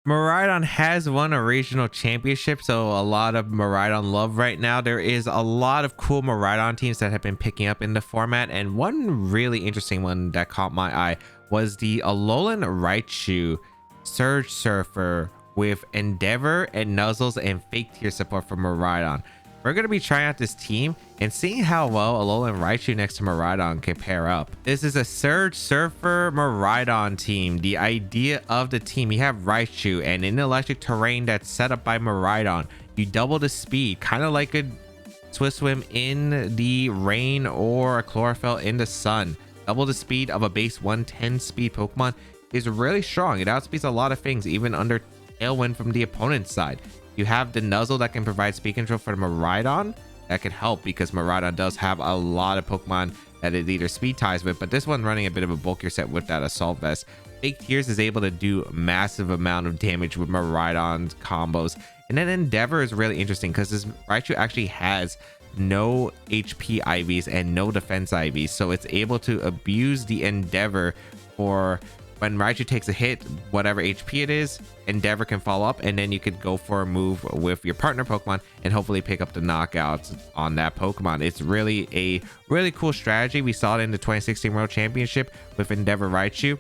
Miraidon has won a regional championship, so a lot of Miraidon love right now. There is a lot of cool Miraidon teams that have been picking up in the format, and one really interesting one that caught my eye was the Alolan Raichu Surge Surfer with Endeavor and Nuzzles and Fake Tier support for Miraidon. We're going to be trying out this team and seeing how well Alolan Raichu next to Miraidon can pair up. This is a Surge Surfer Miraidon team. The idea of the team, you have Raichu, and in electric terrain that's set up by Miraidon, you double the speed, kind of like a Swift Swim in the rain or a Chlorophyll in the sun. Double the speed of a base 110 speed Pokemon is really strong. It outspeeds a lot of things, even under Tailwind from the opponent's side. You have the Nuzzle that can provide speed control for the Miraidon. That can help because Miraidon does have a lot of Pokemon that it either speed ties with, but this one running a bit of a bulkier set with that Assault Vest. Fake Tears is able to do massive amount of damage with Miraidon's combos. And then Endeavor is really interesting because this Raichu actually has no HP IVs and no defense IVs, so it's able to abuse the Endeavor for when Raichu takes a hit, whatever HP it is, Endeavor can follow up, and then you could go for a move with your partner Pokemon and hopefully pick up the knockouts on that Pokemon. It's really a really cool strategy. We saw it in the 2016 World Championship with Endeavor Raichu,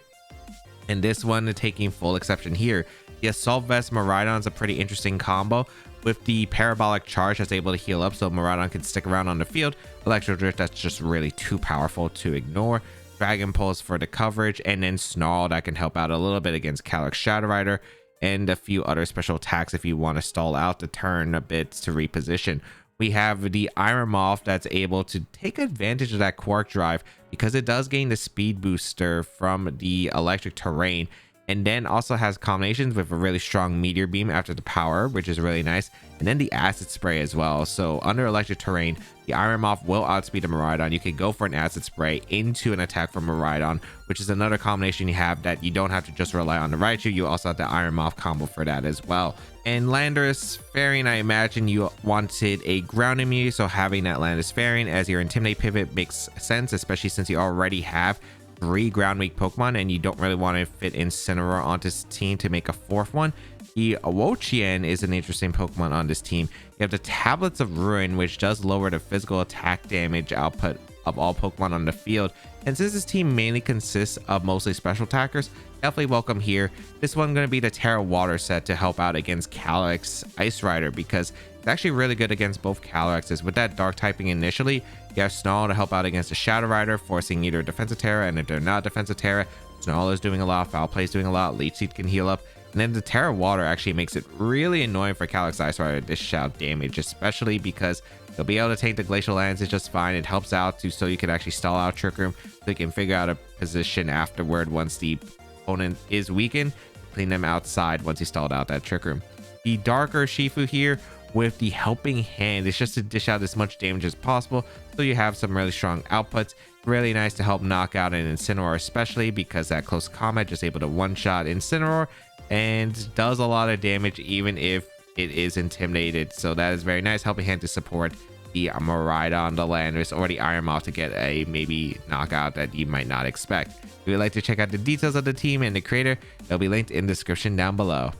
and this one taking full exception here. The Assault Vest Miraidon is a pretty interesting combo with the Parabolic Charge that's able to heal up so Miraidon can stick around on the field. Electro Drift, that's just really too powerful to ignore. Dragon Pulse for the coverage, and then Snarl that can help out a little bit against Calyx Shadow Rider, and a few other special attacks if you want to stall out the turn a bit to reposition. We have the Iron Moth that's able to take advantage of that Quark Drive because it does gain the speed booster from the electric terrain, and then also has combinations with a really strong Meteor Beam after the power, which is really nice, and then the Acid Spray as well. So under electric terrain, the Iron Moth will outspeed the Miraidon. You can go for an Acid Spray into an attack from Miraidon, which is another combination you have that you don't have to just rely on the Raichu. You also have the Iron Moth combo for that as well. And Landorus Fairing, I imagine you wanted a ground immunity, so having that Landorus Fairing as your Intimidate pivot makes sense, especially since you already have 3 ground weak Pokemon and you don't really want to fit Incineroar onto this team to make a 4th one. The Wo-Chien is an interesting Pokemon on this team. You have the Tablets of Ruin, which does lower the physical attack damage output of all Pokemon on the field. And since this team mainly consists of mostly special attackers, definitely welcome here. This one going to be the Terra Water set to help out against Calyx Ice Rider because it's actually really good against both Calyxes. With that dark typing initially, you have Snarl to help out against the Shadow Rider, forcing either defensive Terra, and if they're not defensive Terra, Snarl is doing a lot, Foul Play is doing a lot, Leech Seed can heal up. And then the Terra Water actually makes it really annoying for Calyx Ice Rider to dish out damage, especially because you'll be able to take the Glacial Lances just fine. It helps out too, so you can actually stall out Trick Room, so you can figure out a position afterward once the opponent is weakened, clean them outside once you stalled out that Trick Room. The Darker Shifu here with the Helping Hand is just to dish out as much damage as possible, so you have some really strong outputs. Really nice to help knock out an Incineroar, especially because that close combat just able to one-shot Incineroar and does a lot of damage even if it is intimidated. So that is very nice. Helping Hand to support the Miraidon, the Landorus, or the Iron Moth to get a maybe knockout that you might not expect. If you would like to check out the details of the team and the creator, they'll be linked in the description down below.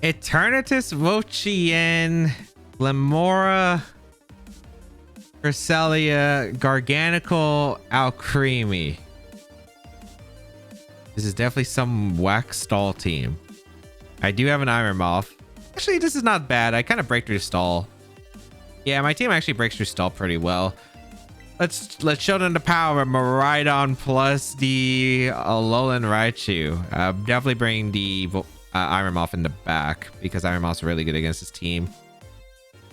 Eternatus, Wo-Chien, Lemora, Cresselia, Garganical, Alcremie. This is definitely some whack stall team. I do have an Iron Moth. Actually, this is not bad. I kind of break through stall. Yeah, my team actually breaks through stall pretty well. Let's show them the power of Miraidon plus the Alolan Raichu. Definitely bring the Iron Moth in the back because Iron Moth's really good against this team.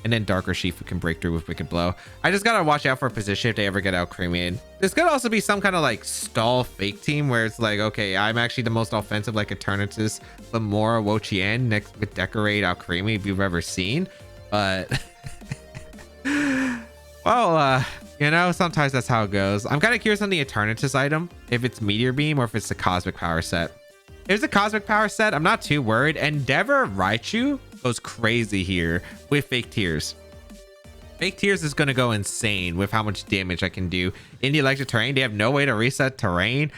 And then Darker Shifu can break through with Wicked Blow. I just gotta watch out for a position if they ever get Alcremie. This could also be some kind of like stall fake team where it's like, okay, I'm actually the most offensive like Eternatus, Lemora, Wo-Chien next with Decorate Alcremie if you've ever seen. But well, you know, sometimes that's how it goes. I'm kind of curious on the Eternatus item, if it's Meteor Beam or if it's the Cosmic Power set. If it's a Cosmic Power set, I'm not too worried. Endeavor Raichu goes crazy here with Fake Tears. Fake Tears is going to go insane with how much damage I can do in the electric terrain. They have no way to reset terrain.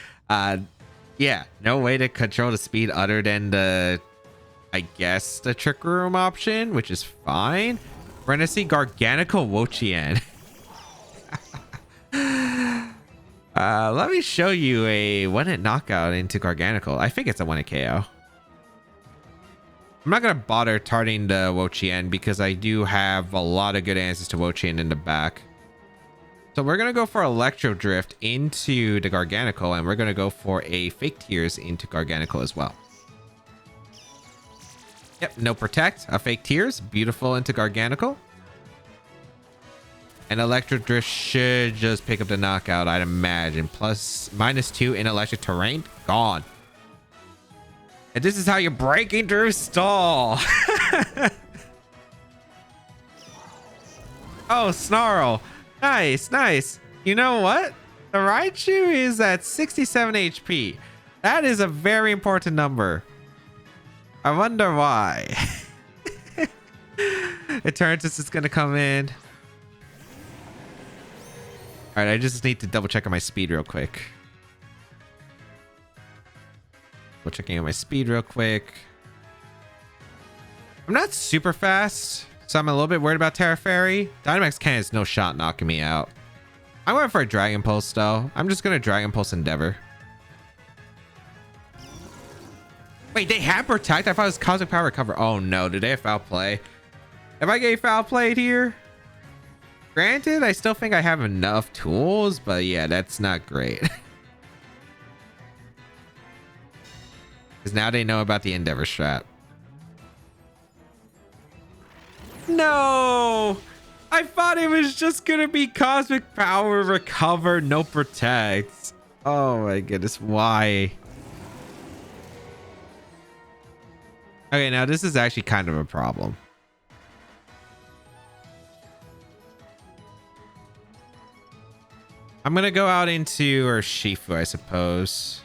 Yeah, no way to control the speed other than the, I guess, the Trick Room option, which is fine. We're gonna see Garganical Wo-Chien. Let me show you a one-hit knockout into Garganical. I think it's a one-hit KO. I'm not gonna bother targeting the Wo-Chien because I do have a lot of good answers to Wo-Chien in the back. So we're gonna go for Electro Drift into the Garganical, and we're gonna go for a Fake Tears into Garganical as well. Yep, no Protect, a Fake Tears, beautiful into Garganical. And Electro Drift should just pick up the knockout, I'd imagine. -2 in Electric Terrain, gone. And this is how you're breaking through stall. Oh, Snarl. Nice, nice. You know what? The Raichu is at 67 HP. That is a very important number. I wonder why. Eternatus is going to come in. All right, I just need to double check on my speed real quick. Double checking on my speed real quick. I'm not super fast, so I'm a little bit worried about Terra Fairy. Dynamax Cannon has no shot knocking me out. I'm going for a Dragon Pulse, though. I'm just going to Dragon Pulse Endeavor. Wait, they have Protect? I thought it was Cosmic Power Recover. Oh, no. Did they have Foul Play? Am I getting Foul Played here? Granted, I still think I have enough tools, but yeah, that's not great. Because now they know about the Endeavor strat. No! I thought it was just gonna be Cosmic Power Recover, no Protect. Oh my goodness, why? Okay, now this is actually kind of a problem. I'm gonna go out into Urshifu, I suppose.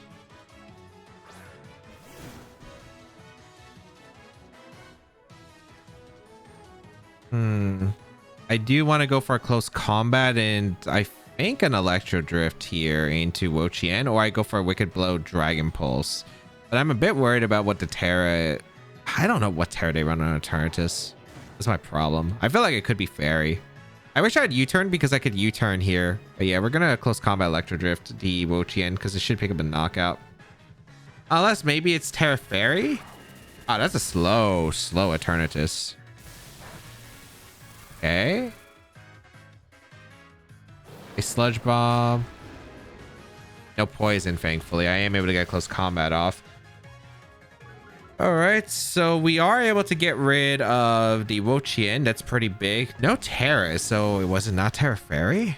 I do want to go for a close combat, and I think an Electro Drift here into Wo-Chien, or I go for a Wicked Blow Dragon Pulse. But I'm a bit worried about what the Terra... I don't know what Terra they run on Eternatus. That's my problem. I feel like it could be Fairy. I wish I had U-turn because I could U-turn here. But yeah, we're going to close combat Electro Drift the Wo-Chien because it should pick up a knockout. Unless maybe it's Terra Fairy? Oh, that's a slow Eternatus. Okay. A Sludge Bomb. No poison, thankfully. I am able to get close combat off. Alright, so we are able to get rid of the Wo-Chien. That's pretty big. No Terra, so it wasn't not Terra Fairy?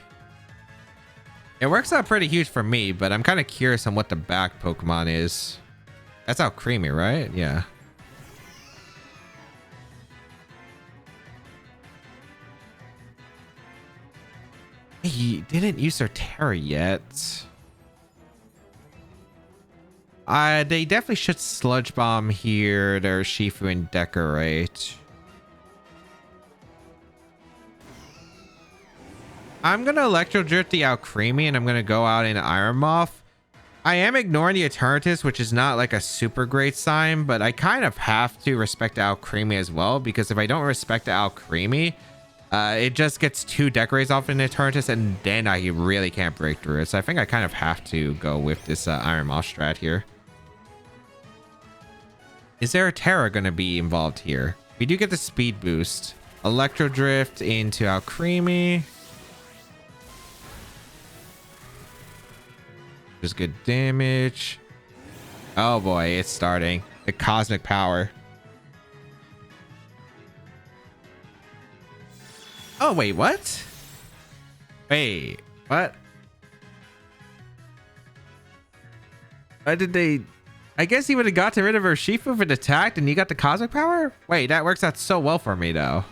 It works out pretty huge for me, but I'm kind of curious on what the back Pokemon is. That's Alcremie, right? Yeah. He didn't use their Terra yet. They definitely should Sludge Bomb here. There's Shifu and Decorate. I'm going to Electro Drift the Alcremie, and I'm going to go out in Iron Moth. I am ignoring the Eternatus, which is not like a super great sign, but I kind of have to respect the Alcremie as well, because if I don't respect the Alcremie, it just gets 2 Decorates off in Eternatus, and then I really can't break through it. So I think I kind of have to go with this Iron Moth strat here. Is there a Terra going to be involved here? We do get the speed boost. Electro Drift into Alcremie. Just good damage. Oh boy, it's starting. The Cosmic Power. Oh, wait, what? Wait, what? Why did they... I guess he would have got rid of Urshifu if it attacked and you got the Cosmic Power? Wait, that works out so well for me, though.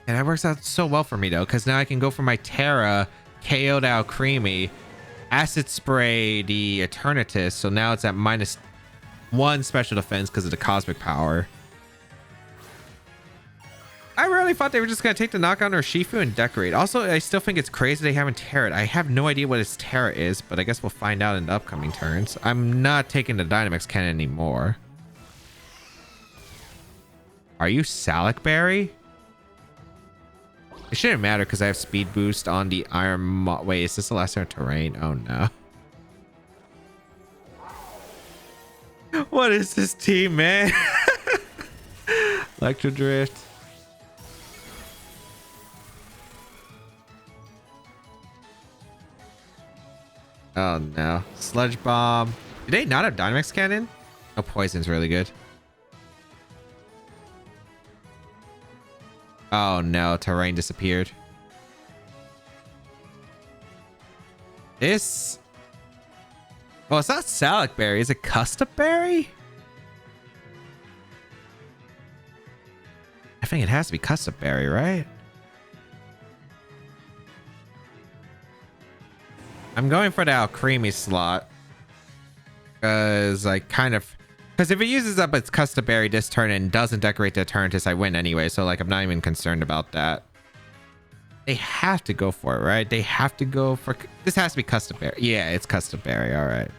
And that works out so well for me, though, because now I can go for my Terra, KO to Alcremie, Acid Spray the Eternatus, so now it's at -1 special defense because of the Cosmic Power. I really thought they were just going to take the knockout or Shifu and decorate. Also, I still think it's crazy they haven't Terra. I have no idea what its Terra is, but I guess we'll find out in the upcoming turns. I'm not taking the Dynamax cannon anymore. Are you Salic Berry? It shouldn't matter because I have speed boost on the Iron Wait, is this the last turn terrain? Oh no. What is this team, man? Electro Drift. Oh no. Sludge Bomb. Did they not have Dynamax Cannon? No, Poison's really good. Oh no, terrain disappeared. This... Oh, it's not Salic Berry. Is it Custap Berry? I think it has to be Custap Berry, right? I'm going for the Alcremie slot. Because I kind of... Because if it uses up its Custap Berry this turn and doesn't decorate the Eternatus, I win anyway. So, like, I'm not even concerned about that. They have to go for it, right? They have to go for... This has to be Custap Berry. Yeah, it's Custap Berry. All right.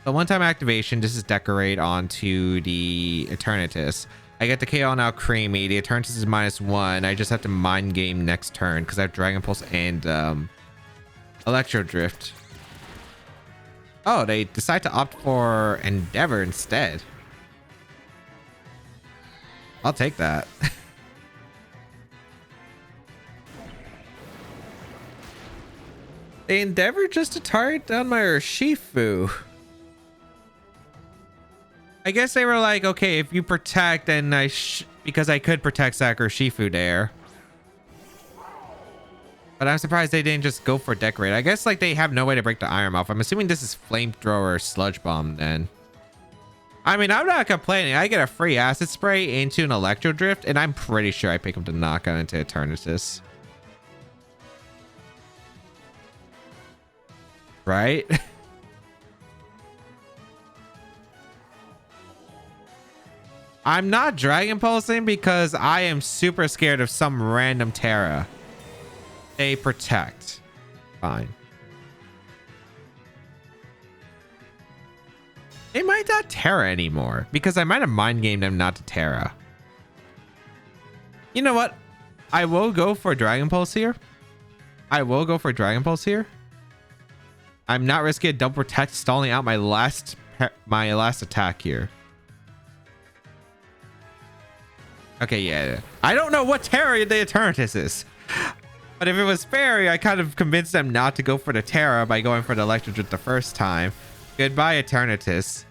So, one-time activation. This is decorate onto the Eternatus. I get the KO on Alcremie. The Eternatus is -1. I just have to Mind Game next turn because I have Dragon Pulse and Electro Drift. Oh, they decide to opt for Endeavor instead. I'll take that. They Endeavor just to target down my Urshifu. I guess they were like, okay, if you protect, then because I could protect Sack Urshifu there. But I'm surprised they didn't just go for Decorate. I guess like they have no way to break the Iron Mouth. I'm assuming this is Flamethrower or Sludge Bomb then. I mean, I'm not complaining. I get a free Acid Spray into an Electro Drift, and I'm pretty sure I pick up the knockout into Eternatus. Right? I'm not Dragon Pulsing because I am super scared of some random Terra. They protect. Fine. They might not Terra anymore because I might have Mind Gamed them not to Terra. You know what? I will go for Dragon Pulse here. I will go for Dragon Pulse here. I'm not risking a double protect, stalling out my last attack here. Okay, yeah. I don't know what Terra the Eternatus is. But if it was Fairy, I kind of convinced them not to go for the Terra by going for the Electro Drift the first time. Goodbye, Eternatus.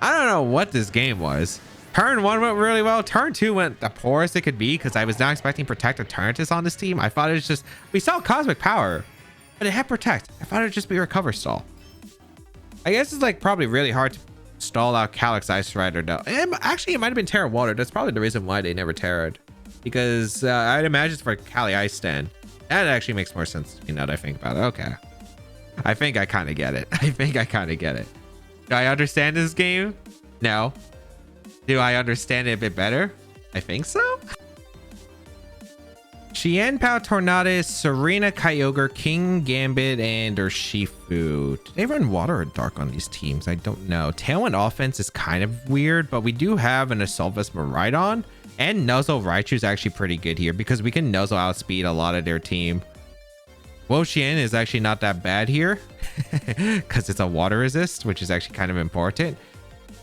I don't know what this game was. Turn 1 went really well. Turn 2 went the poorest it could be because I was not expecting Protect Eternatus on this team. I thought it was just... We saw Cosmic Power, but it had Protect. I thought it would just be Recover Stall. I guess it's like probably really hard to stall out Calyx Ice Rider though. And actually, it might have been Terra Water. That's probably the reason why they never Terra'd. Because I'd imagine it's for Cali Ice Stand. That actually makes more sense to me now that I think about it. Okay. I think I kind of get it. I think I kind of get it. Do I understand this game? No. Do I understand it a bit better? I think so. Qianpao, Tornadus, Serena, Kyogre, King Gambit, and Urshifu. Do they run Water or Dark on these teams? I don't know. Tailwind offense is kind of weird, but we do have an Assaultvest Miraidon. And Nuzzle Raichu is actually pretty good here because we can Nuzzle outspeed a lot of their team. Wo-Chien is actually not that bad here because it's a water resist, which is actually kind of important.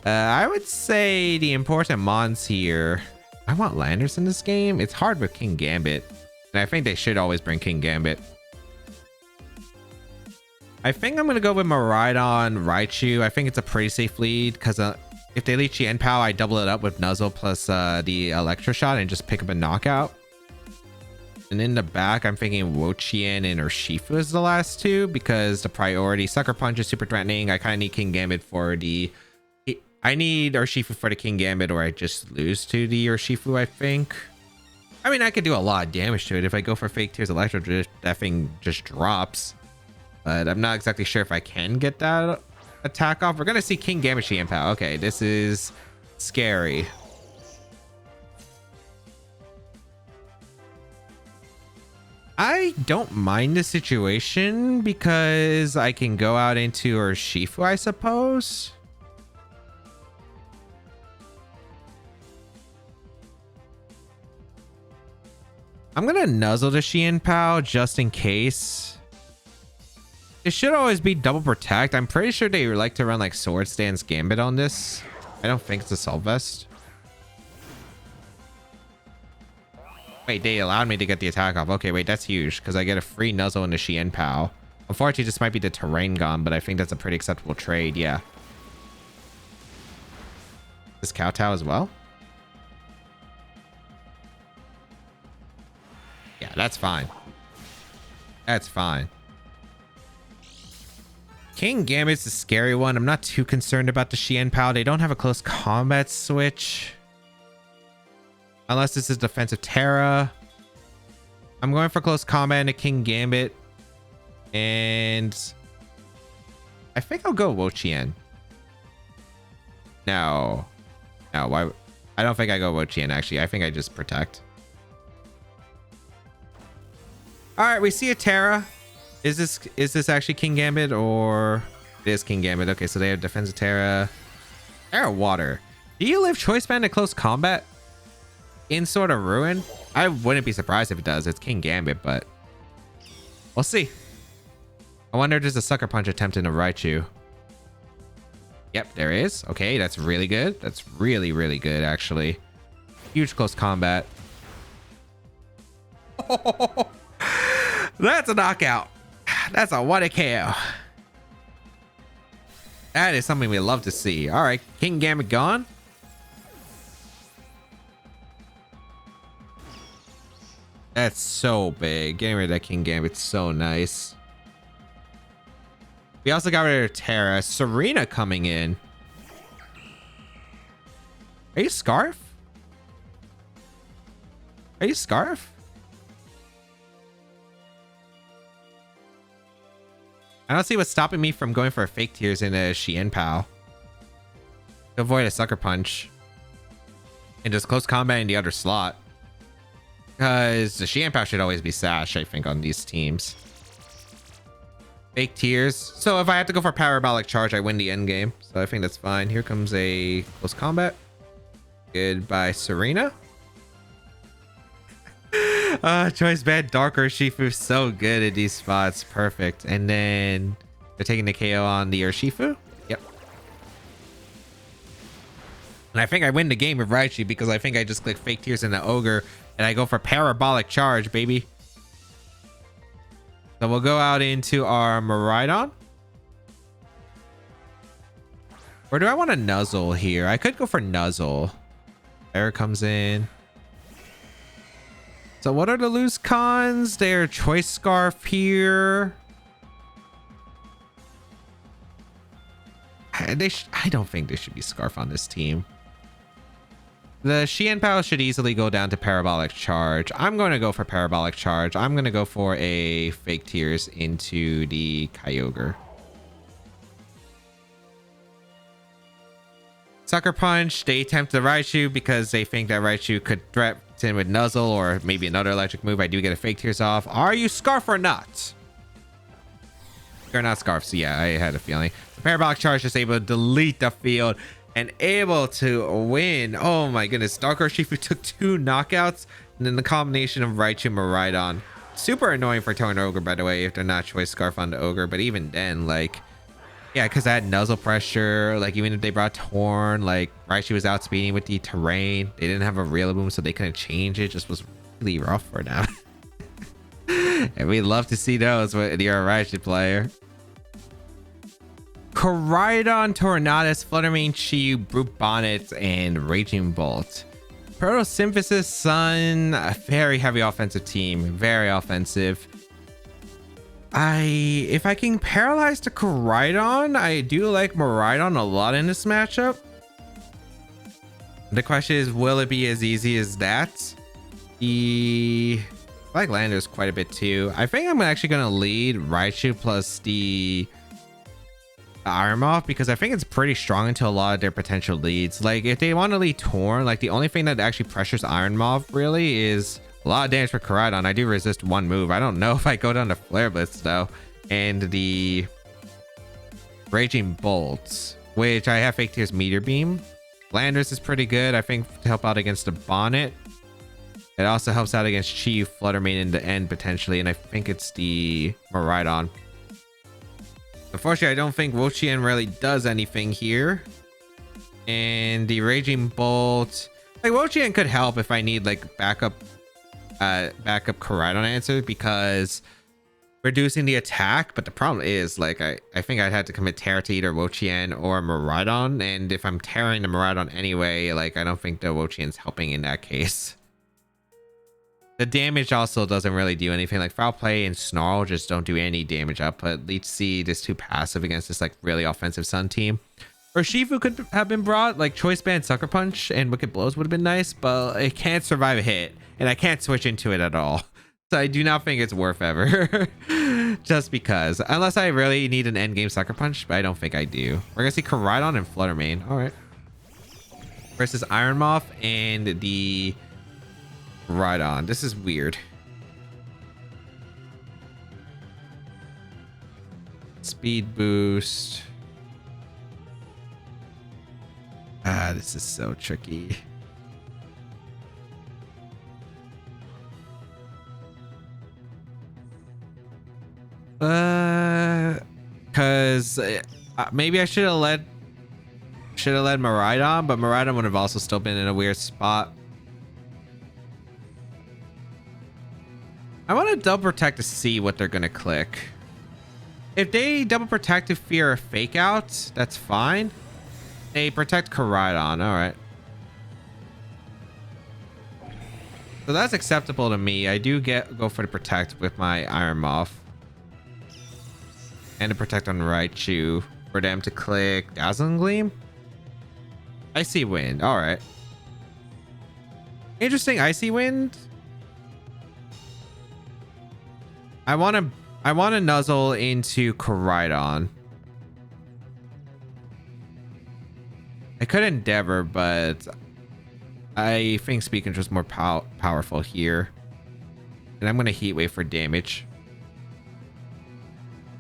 I would say the important mons here. I want Landers in this game. It's hard with King Gambit. And I think they should always bring King Gambit. I think I'm going to go with Miraidon Raichu. I think it's a pretty safe lead because... if they lead Qianpao, I double it up with Nuzzle plus the Electro Shot and just pick up a knockout. And in the back, I'm thinking Wo-Chien and Urshifu is the last two because the priority Sucker Punch is super threatening. I kind of need King Gambit for the... I need Urshifu for the King Gambit or I just lose to the Urshifu, I think. I mean, I could do a lot of damage to it. If I go for Fake Tears Electro, that thing just drops. But I'm not exactly sure if I can get that attack off. We're gonna see King Gambit Qianpao. Okay, this is scary. I don't mind the situation because I can go out into Urshifu, I suppose. I'm gonna nuzzle the Xianpao just in case. It should always be double protect. I'm pretty sure they like to run like Sword Stance Gambit on this. I don't think it's a Assault Vest. Wait, they allowed me to get the attack off. Okay, wait, that's huge because I get a free nuzzle in the Xianpao. Unfortunately, this might be the terrain gone, but I think that's a pretty acceptable trade. Yeah. This Kowtow as well? Yeah, that's fine. That's fine. King Gambit's a scary one. I'm not too concerned about the Xianpao. They don't have a close combat switch. Unless this is defensive Terra. I'm going for close combat and a King Gambit. And I think I'll go Wo-Chien. No. No, why? I don't think I go Wo-Chien, actually. I think I just protect. All right, we see a Terra. Is this actually King Gambit or it is King Gambit? Okay, so they have defensive Terra. Terra Water. Do you live Choice Band at close combat in Sword of Ruin? I wouldn't be surprised if it does. It's King Gambit, but we'll see. I wonder if there's a Sucker Punch attempt in a Raichu. Yep, there is. Okay, that's really good. That's really, really good, actually. Huge close combat. Oh, that's a knockout. That's a 1 KO. That is something we love to see. All right, King Gambit gone. That's so big. Getting rid of that King Gambit's so nice. We also got rid of Terra. Serena coming in. Are you Scarf? Are you Scarf? I don't see what's stopping me from going for a Fake Tears in a Xianpao. To avoid a Sucker Punch. And just close combat in the other slot. Because the Xianpao should always be Sash, I think, on these teams. Fake Tears. So if I have to go for Parabolic Charge, I win the end game. So I think that's fine. Here comes a close combat. Goodbye, Serena. Choice Band Dark Urshifu, so good at these spots. Perfect. And then they're taking the KO on the Urshifu. Yep. And I think I win the game with Raichu because I think I just click Fake Tears in the Ogre and I go for Parabolic Charge, baby. So we'll go out into our Miraidon. Or do I want to Nuzzle here? I could go for Nuzzle. There comes in. So what are the loose cons? Their Choice Scarf here. I don't think there should be Scarf on this team. The Xianpao should easily go down to Parabolic Charge. I'm going to go for Parabolic Charge. I'm going to go for a Fake Tears into the Kyogre. Sucker Punch. They attempt the Raichu because they think that Raichu could threaten with Nuzzle or maybe another electric move. I do get a Fake Tears off. Are you Scarf or not? You're not Scarf, so yeah, I had a feeling. The Parabolic Charge is able to delete the field and able to win. Oh my goodness. Dark Urshifu took 2 knockouts and then the combination of Raichu and Miraidon. Super annoying for Torn Ogre, by the way, if they're not Choice Scarf on the Ogre. But even then, like, yeah, because I had Nuzzle pressure. Like, even if they brought Torn, like, Raichu was outspeeding with the terrain. They didn't have a Rillaboom, so they couldn't change it. Just was really rough for them. And we'd love to see those when you're a Raichu player. Koraidon, Tornadus, Fluttermane, Chi, Brute Bonnet, and Raging Bolt. Photosynthesis, Sun, a very heavy offensive team. Very offensive. If I can paralyze the Koraidon, I do like Miraidon a lot in this matchup. The question is, will it be as easy as that? I like Landers quite a bit too. I think I'm actually going to lead Raichu plus the Iron Moth because I think it's pretty strong into a lot of their potential leads. Like if they want to lead Torn, like the only thing that actually pressures Iron Moth really is A lot of damage for Koraidon. I do resist one move. I don't know if I go down to Flare Blitz though. And the Raging Bolts, which I have Fake Tears Meteor Beam. Landorus is pretty good, I think, to help out against the Bonnet. It also helps out against Chi, Flutter Mane in the end potentially, and I think it's the Miraidon. Unfortunately, I don't think Wo-Chien really does anything here. And the Raging Bolt, like Wo-Chien could help if I need like backup Koraidon answer, because reducing the attack, but the problem is like I think I'd have to commit Terra to either Wo-Chien or Miraidon, and if I'm tearing the Miraidon anyway, like I don't think the Wo-Chien's helping in that case. The damage also doesn't really do anything. Like Foul Play and Snarl just don't do any damage output. Leech Seed is too passive against this like really offensive Sun team. Or Shifu could have been brought, like Choice Band, Sucker Punch, and Wicked Blows would have been nice, but it can't survive a hit, and I can't switch into it at all. So I do not think it's worth ever. Just because. Unless I really need an endgame Sucker Punch, but I don't think I do. We're gonna see Koraidon and Flutter Mane. Alright. Versus Iron Moth and the Rhydon. This is weird. Speed boost. Ah, this is so tricky. Cause maybe I should have led Miraidon, but Miraidon would have also still been in a weird spot. I want to double protect to see what they're gonna click. If they double protect to fear a fake out, that's fine. They protect Koraidon, alright. So that's acceptable to me. I do go for the protect with my Iron Moth. And to protect on Raichu for them to click Dazzling Gleam. Icy Wind, alright. Interesting Icy Wind. I wanna nuzzle into Koraidon. I could Endeavor, but I think Speed Control is more powerful here. And I'm gonna Heat Wave for damage.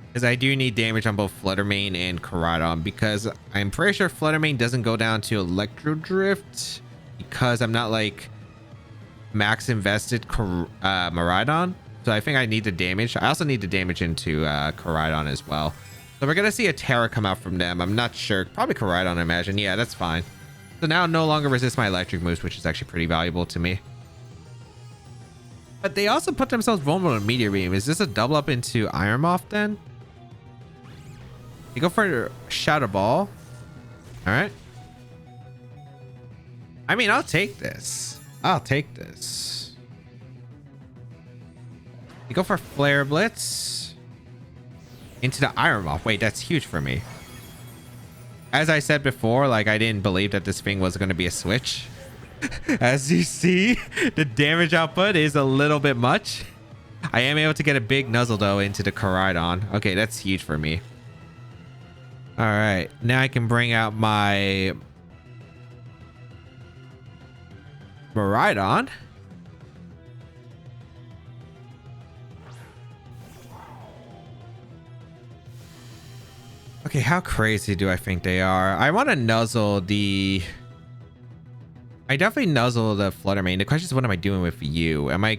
Because I do need damage on both Flutter Mane and Koraidon, because I'm pretty sure Flutter Mane doesn't go down to Electro Drift, because I'm not like max invested Miraidon. So I think I need the damage. I also need the damage into Koraidon as well. So we're gonna see a Terra come out from them. I'm not sure. Probably Koraidon, I imagine. Yeah, that's fine. So now no longer resist my electric moves, which is actually pretty valuable to me. But they also put themselves vulnerable to Meteor Beam. Is this a double up into Iron Moth then? You go for Shadow Ball. Alright. I mean, I'll take this. I'll take this. You go for Flare Blitz. Into the Iron Moth. Wait, that's huge for me. As I said before, like, I didn't believe that this thing was going to be a switch. As you see, the damage output is a little bit much. I am able to get a big nuzzle, though, into the Koraidon. Okay, that's huge for me. All right, now I can bring out my Miraidon. Okay, how crazy do I think they are? I want to nuzzle the... I definitely nuzzle the Flutter Mane. The question is, what am I doing with you? Am I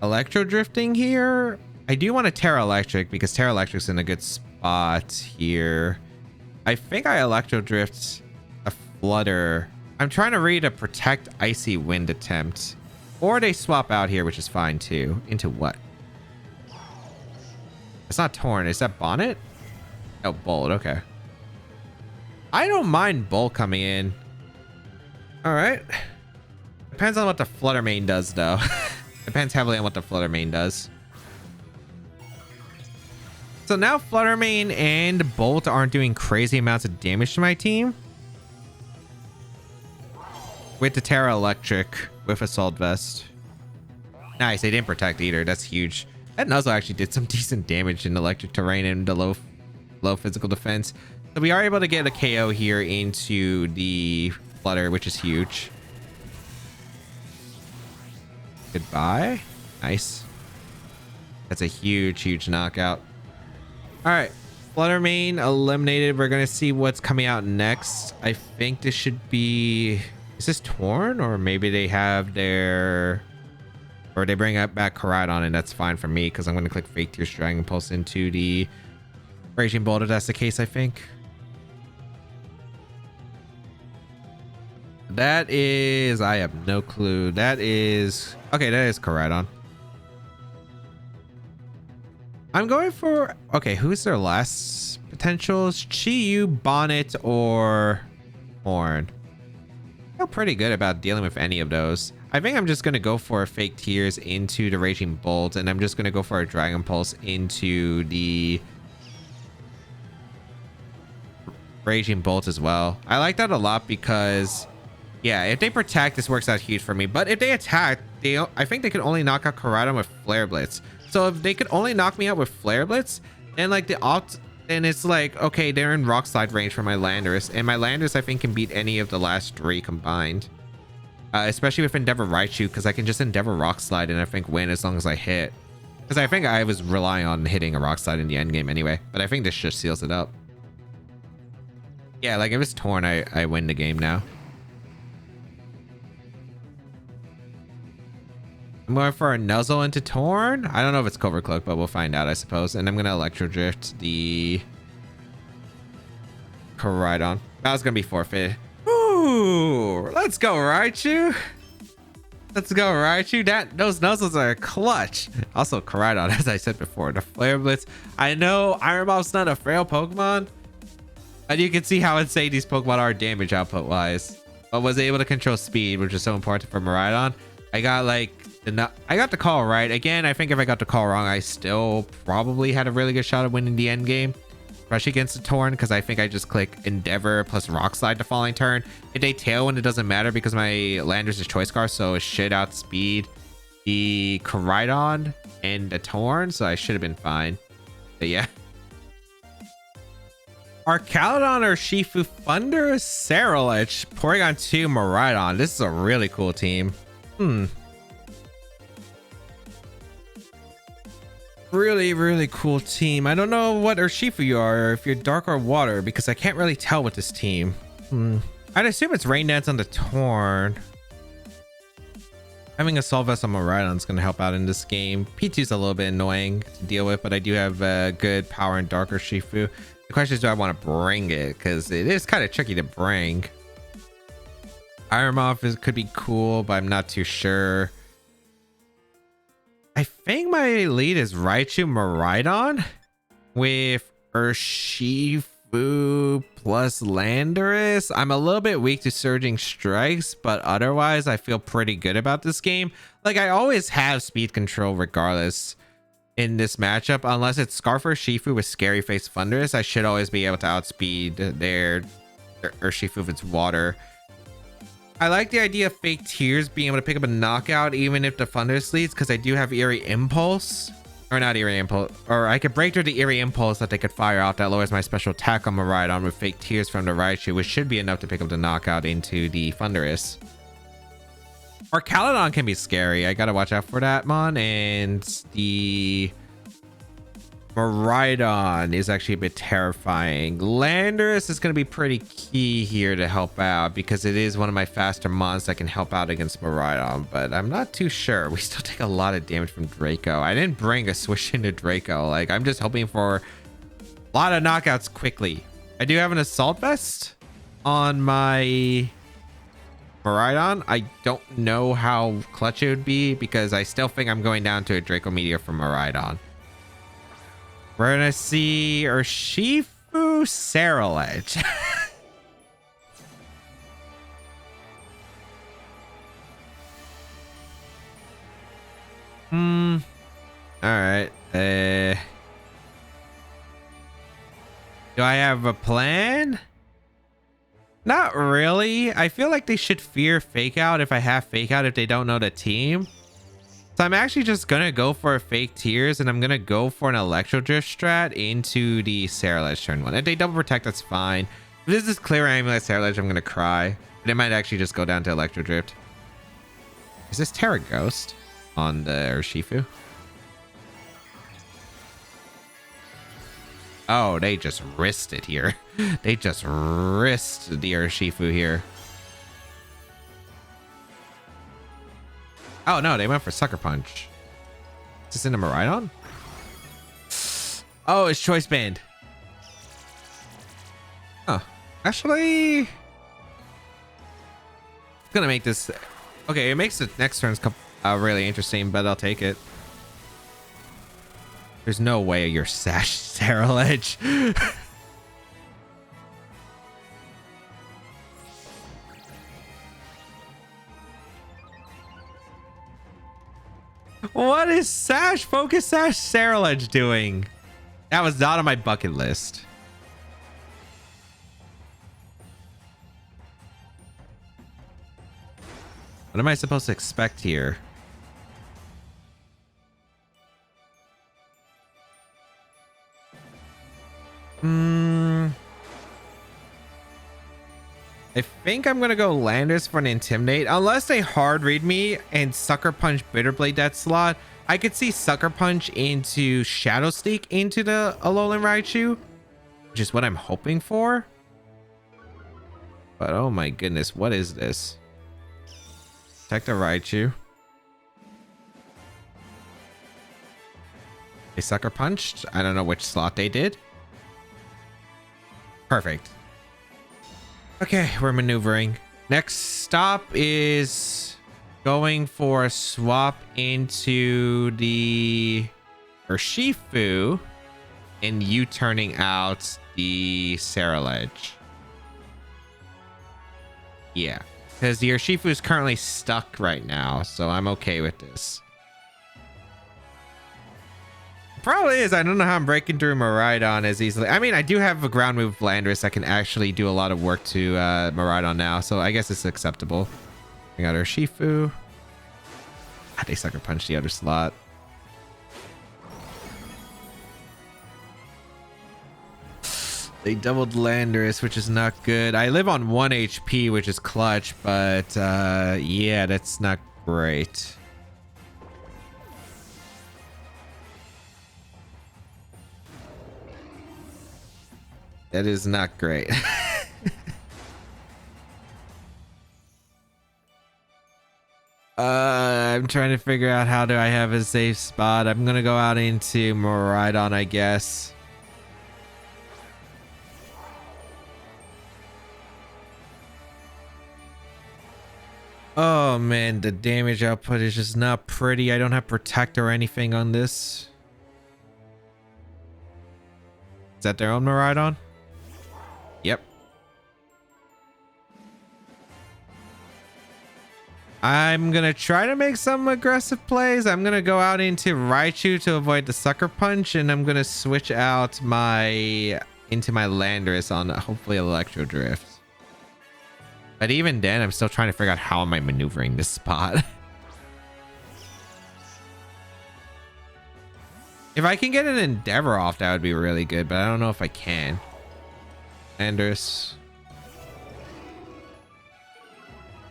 Electro Drifting here? I do want to Terra Electric, because Terra Electric's in a good spot here. I think I Electro Drift a Flutter. I'm trying to read a Protect Icy Wind attempt. Or they swap out here, which is fine too. Into what? It's not Torn. Is that Bonnet? Oh, Bolt. Okay. I don't mind Bolt coming in. All right. Depends on what the Flutter Mane does, though. Depends heavily on what the Flutter Mane does. So now Flutter Mane and Bolt aren't doing crazy amounts of damage to my team. With the Terra Electric with Assault Vest. Nice, they didn't protect either. That's huge. That Nuzzle actually did some decent damage in electric terrain and the low physical defense. So we are able to get a KO here into the Flutter, which is huge. Goodbye. Nice. That's a huge knockout. All right. Fluttermane eliminated. We're going to see what's coming out next. I think this should be... Is this Torn? Or maybe they have their... Or they bring up back Koraidon, and that's fine for me because I'm going to click Fake Tears Dragon Pulse into the Raging Bolt if that's the case, I think. That is... I have no clue. That is... Okay, that is Koraidon. I'm going for... Okay, who's their last potentials? Chi-Yu, Bonnet, or Horn? I feel pretty good about dealing with any of those. I think I'm just going to go for Fake Tears into the Raging Bolt, and I'm just going to go for a Dragon Pulse into the Raging Bolt as well. I like that a lot because, yeah, if they protect, this works out huge for me. But if they attack, I think they could only knock out Koraidon with Flare Blitz. So if they could only knock me out with Flare Blitz, then like then it's like, okay, they're in Rock Slide range for my Landorus, and my Landorus I think can beat any of the last 3 combined. Especially with Endeavor Raichu, because I can just Endeavor Rock Slide and I think win as long as I hit. Because I think I was relying on hitting a Rock Slide in the end game anyway, but I think this just seals it up. Yeah, like if it's Torn, I win the game now. I'm going for a Nuzzle into Torn. I don't know if it's Covert Cloak, but we'll find out, I suppose. And I'm going to Electro Drift the Koraidon. That was going to be forfeit. Ooh, let's go, Raichu. Let's go, Raichu. Those Nuzzles are clutch. Also, Koraidon, as I said before, the Flare Blitz. I know Iron Ball's not a frail Pokemon, and you can see how insane these Pokemon are damage output wise. But was able to control speed, which is so important for Miraidon. I got like... I got the call right. Again, I think if I got the call wrong, I still probably had a really good shot at winning the end game, especially against the Torn, because I think I just click Endeavor plus Rock Slide the following turn. If they Tailwind, it doesn't matter because my Landorus is Choice Scarf, so it should outspeed the Koraidon and the Torn, so I should have been fine. But yeah. Arcaludon or Shifu Thunder, Scarlet, Porygon 2, Miraidon. This is a really cool team. Really cool team. I don't know what Urshifu you are, or if you're Dark or Water, because I can't really tell with this team. I'd assume it's Rain Dance on the Torn. Having a Assault Vest on Miraidon is going to help out in this game. P2's a little bit annoying to deal with, but I do have good power in Dark Urshifu. The question is, do I want to bring it? Because it is kind of tricky to bring. Iron Moth could be cool, but I'm not too sure. I think my lead is Raichu Miraidon with Urshifu plus Landorus. I'm a little bit weak to Surging Strikes, but otherwise I feel pretty good about this game. Like, I always have speed control regardless in this matchup, unless it's Scarf Urshifu with Scary Face Thunderous. I should always be able to outspeed their Urshifu if it's water. I like the idea of Fake Tears being able to pick up a knockout even if the Thunderous leads, because I do have Eerie Impulse. Or not Eerie Impulse. Or I could break through the Eerie Impulse that they could fire out that lowers my special attack on Miraidon with Fake Tears from the Raichu, which should be enough to pick up the knockout into the Thunderous. Arcaludon can be scary. I gotta watch out for that, Mon. And the Miraidon is actually a bit terrifying. Landorus is going to be pretty key here to help out because it is one of my faster mons that can help out against Miraidon, but I'm not too sure. We still take a lot of damage from Draco. I didn't bring a switch into Draco. Like, I'm just hoping for a lot of knockouts quickly. I do have an Assault Vest on my Miraidon. I don't know how clutch it would be because I still think I'm going down to a Draco Meteor from Miraidon. We're gonna see Urshifu Scarlet. All right. Do I have a plan? Not really. I feel like they should fear Fake Out if I have Fake Out if they don't know the team. So I'm actually just gonna go for a Fake Tears, and I'm gonna go for an Electro Drift strat into the Scarlet turn 1. If they double protect, that's fine. If this is clear Amulet Scarlet, I'm gonna cry. But it might actually just go down to Electro Drift. Is this Terra Ghost? on the Urshifu. Oh, they just risked it here. They just risked the Urshifu here. Oh no, they went for Sucker Punch. Is this in a Miraidon? Oh, it's Choice Band. Huh. Actually, gonna make this. Okay, it makes the next turns really interesting, but I'll take it. There's no way you're Sash Saraledge. What is Sash Focus Sash Saraledge doing? That was not on my bucket list. What am I supposed to expect here? I think I'm gonna go Landers for an Intimidate. Unless they hard read me and Sucker Punch Bitterblade that slot, I could see Sucker Punch into Shadow Sneak into the Alolan Raichu, which is what I'm hoping for. But oh my goodness, what is this? Protect the Raichu. They Sucker Punched. I don't know which slot they did. Perfect. Okay, we're maneuvering. Next stop is going for a swap into the Urshifu and you turning out the Saraledge. Yeah, because the Urshifu is currently stuck right now, so I'm okay with this. Probably is. I don't know how I'm breaking through Miraidon as easily. I mean, I do have a ground move Landorus that can actually do a lot of work to Miraidon now, so I guess it's acceptable. We got Urshifu. They Sucker Punch the other slot. They doubled Landorus, which is not good. I live on 1 HP, which is clutch, but yeah, that's not great. That is not great. I'm trying to figure out how do I have a safe spot. I'm gonna go out into Miraidon, I guess. Oh man, the damage output is just not pretty. I don't have Protect or anything on this. Is that their own Miraidon? Yep. I'm gonna try to make some aggressive plays. I'm gonna go out into Raichu to avoid the Sucker Punch, and I'm gonna switch out into my Landorus on hopefully Electro Drift. But even then, I'm still trying to figure out how am I maneuvering this spot. If I can get an Endeavor off, that would be really good, but I don't know if I can. Landorus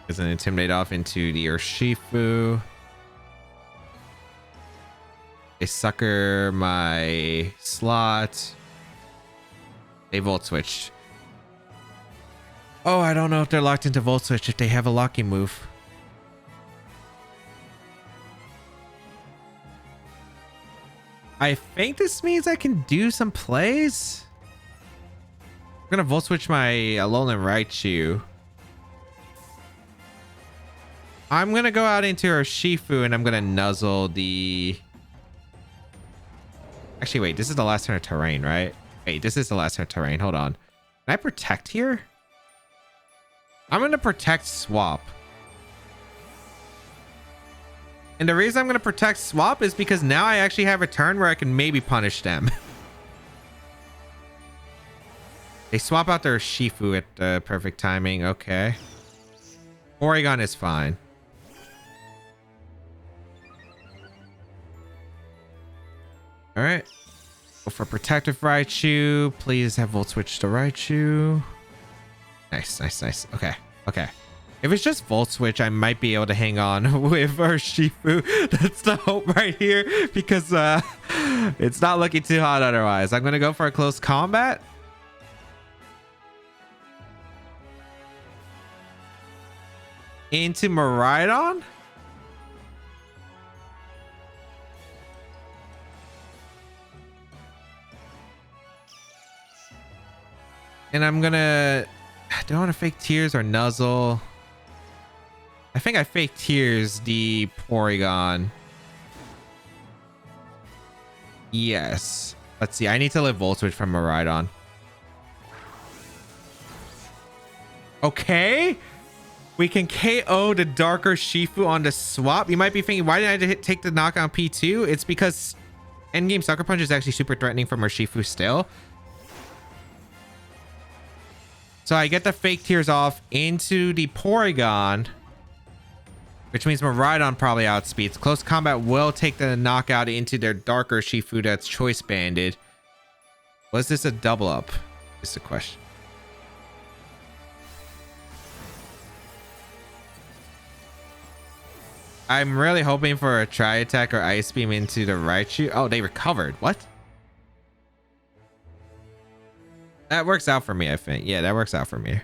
is an Intimidate off into the Urshifu. They sucker my slot. They Volt Switch. Oh, I don't know if they're locked into Volt Switch if they have a locking move. I think this means I can do some plays. I'm gonna Volt Switch my Alolan Raichu. I'm gonna go out into Urshifu and I'm gonna nuzzle the... Actually, wait, this is the last turn of terrain, right? Wait, this is the last turn of terrain. Hold on. Can I Protect here? I'm gonna Protect Swap. And the reason I'm gonna Protect Swap is because now I actually have a turn where I can maybe punish them. They swap out their Shifu at the perfect timing. Okay. Porygon is fine. All right. Go for Protective Raichu. Please have Volt Switch to Raichu. Nice, nice, nice. Okay, okay. If it's just Volt Switch, I might be able to hang on with Urshifu. That's the hope right here, because it's not looking too hot otherwise. I'm going to go for a close combat. Into Miraidon. And I'm gonna... Do I want to fake Tears or Nuzzle? I think I fake Tears the Porygon. Yes. Let's see. I need to live Volt Switch from Miraidon. Okay. We can KO the Darker Shifu on the swap. You might be thinking, why didn't I take the knockout P2? It's because Endgame Sucker Punch is actually super threatening from Urshifu still. So I get the fake Tears off into the Porygon, which means Miraidon probably outspeeds. Close combat will take the knockout into their Darker Shifu that's choice banded. Was this a double up? Is the question. I'm really hoping for a Tri Attack or Ice Beam into the Raichu. Oh, they recovered. What? That works out for me, I think. Yeah, that works out for me.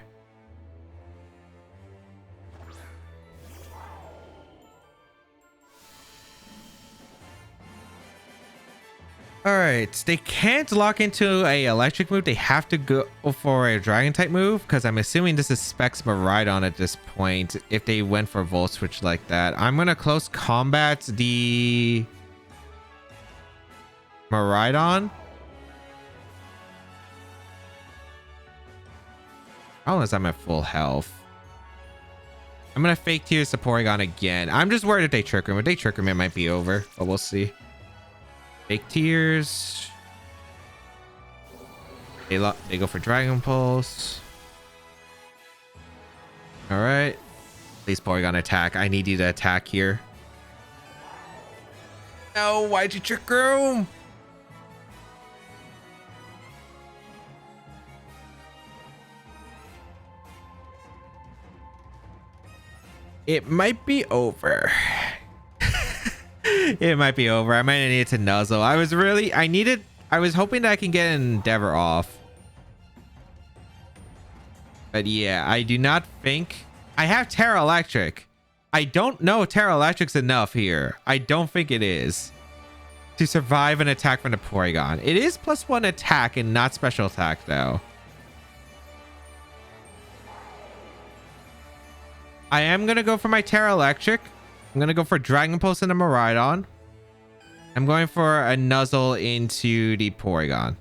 All right, they can't lock into a electric move. They have to go for a dragon type move, because I'm assuming this is Specs Miraidon at this point if they went for Volt Switch like that. I'm gonna close combat the Miraidon. Unless I'm at full health. I'm gonna fake Tears the Porygon again. I'm just worried if they trick him. If they trick him, it might be over, but we'll see. Fake Tears. They go for Dragon Pulse. All right. Please Porygon attack. I need you to attack here. No, why'd you trick him? It might be over. It might be over. I might need to nuzzle. I was hoping that I can get an Endeavor off. But yeah, I do not think... I have Terra Electric. I don't know if Terra Electric's enough here. I don't think it is. To survive an attack from the Porygon. It is +1 attack and not special attack though. I am going to go for my Terra Electric. I'm going to go for Dragon Pulse into Miraidon. I'm going for a Nuzzle into the Porygon.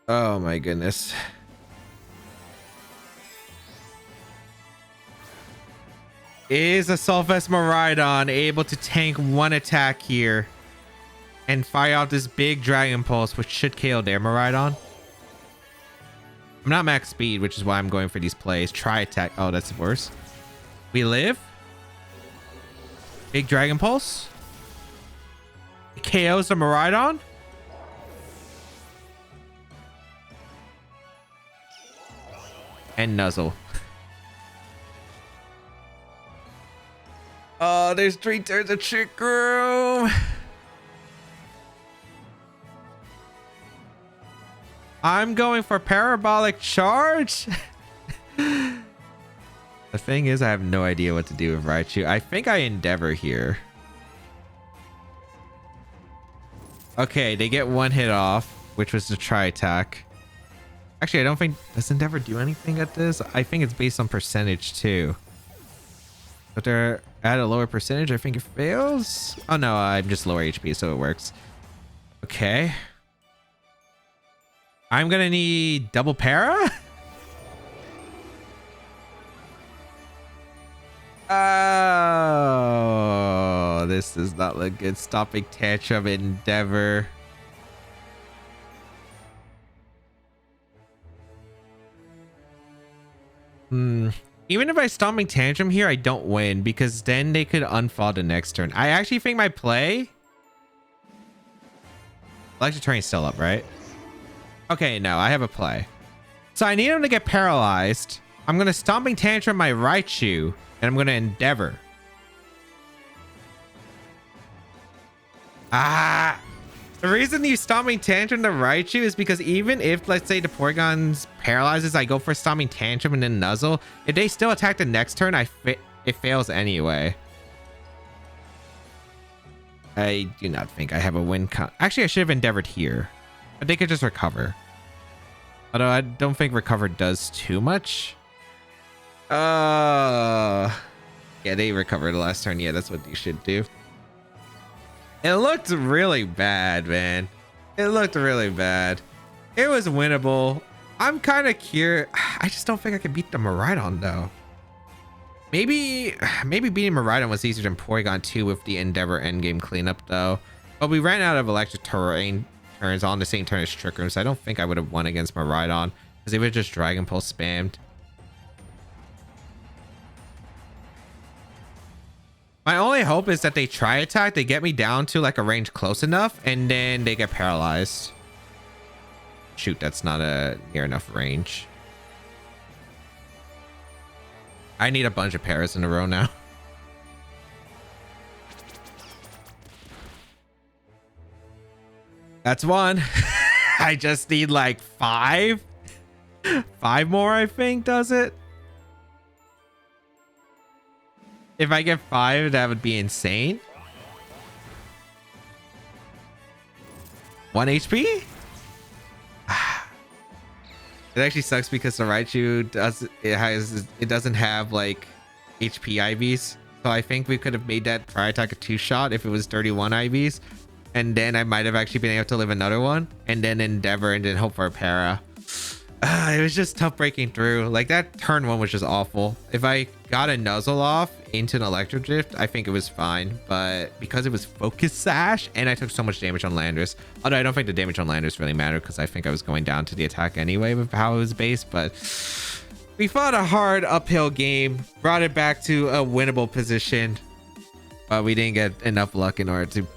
Oh my goodness. Is a Sulfest Miraidon able to tank one attack here and fire out this big Dragon Pulse, which should KO their Miraidon? I'm not max speed, which is why I'm going for these plays. Try attack. Oh, that's worse. We live. Big Dragon Pulse. It KOs the Miraidon. And Nuzzle. Oh, there's 3 turns of Trick Room. I'm going for Parabolic Charge. The thing is, I have no idea what to do with Raichu. I think I Endeavor here. Okay, they get 1 hit off, which was the Tri Attack. Actually, I don't think... Does Endeavor do anything at this? I think it's based on percentage too. But they're at a lower percentage. I think it fails. Oh no, I'm just lower HP, so it works. Okay. I'm gonna need double para. Oh, this does not look good. Stopping Tantrum Endeavor. Even if I Stomping Tantrum here, I don't win because then they could unfall the next turn. I actually think my play... Electric Terrain's still up, right? Okay, no, I have a play. So I need him to get paralyzed. I'm going to Stomping Tantrum my Raichu, and I'm going to Endeavor. The reason you Stomping Tantrum the Raichu is because even if, let's say, the Porygon's paralyzes, I go for Stomping Tantrum and then Nuzzle. If they still attack the next turn, it fails anyway. I do not think I have a win count. Actually, I should have Endeavored here. But they could just recover. Although I don't think recover does too much. Yeah, they recovered the last turn. Yeah, that's what you should do. It looked really bad, man. It looked really bad. It was winnable. I'm kind of curious. I just don't think I can beat the Miraidon, though. Maybe beating Miraidon was easier than Porygon 2 with the Endeavor endgame cleanup, though. But we ran out of electric terrain turns on the same turn as Trick Room, so I don't think I would have won against Miraidon because they would just Dragon Pulse spammed. My only hope is that they try attack, they get me down to like a range close enough, and then they get paralyzed. Shoot, that's not a near enough range. I need a bunch of pairs in a row now. That's one. I just need like 5. 5 more, I think, does it? If I get 5, that would be insane. 1 HP? It actually sucks because the Raichu doesn't have like HP IVs. So I think we could have made that Tri Attack a 2-shot if it was 31 IVs. And then I might have actually been able to live another one. And then Endeavor and then hope for a para. It was just tough breaking through. Like that turn 1 was just awful. If I got a Nuzzle off into an Electro Drift, I think it was fine. But because it was Focus Sash and I took so much damage on Landers, although I don't think the damage on Landers really mattered because I think I was going down to the attack anyway with how it was based. But we fought a hard uphill game, brought it back to a winnable position, but we didn't get enough luck in order to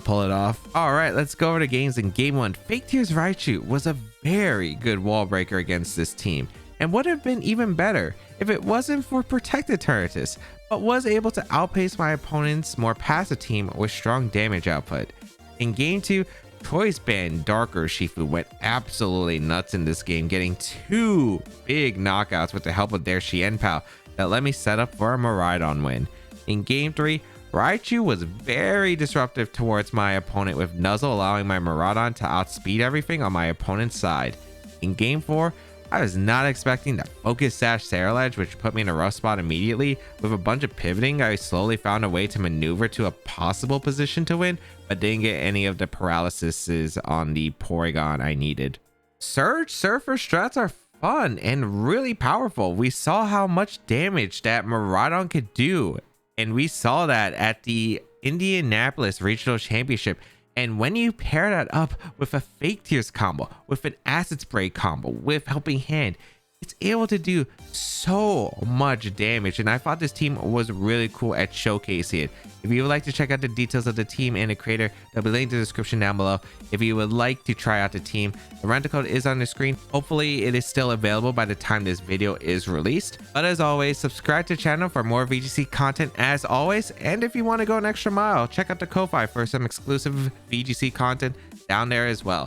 pull it off. All right, let's go over to games. In game 1, Fake Tears Raichu was a very good wall breaker against this team and would have been even better if it wasn't for Protected Turritus, but was able to outpace my opponent's more passive team with strong damage output. In game 2, Choice Band Darker Shifu went absolutely nuts in this game, getting 2 big knockouts with the help of their Xianpao that let me set up for a Miraidon win. In game 3, Raichu was very disruptive towards my opponent with Nuzzle allowing my Miraidon to outspeed everything on my opponent's side. In game 4, I was not expecting the Focus Sash Ceruledge, which put me in a rough spot immediately. With a bunch of pivoting, I slowly found a way to maneuver to a possible position to win, but didn't get any of the paralyses on the Porygon I needed. Surge Surfer strats are fun and really powerful. We saw how much damage that Miraidon could do, and we saw that at the Indianapolis Regional Championship. And when you pair that up with a Fake Tears combo, with an Acid Spray combo, with Helping Hand, it's able to do so much damage. And I thought this team was really cool at showcasing it. If you would like to check out the details of the team and the creator, there'll be a link in the description down below. If you would like to try out the team, the rental code is on the screen. Hopefully it is still available by the time this video is released. But as always, subscribe to the channel for more VGC content as always. And if you want to go an extra mile, check out the Ko-Fi for some exclusive VGC content down there as well.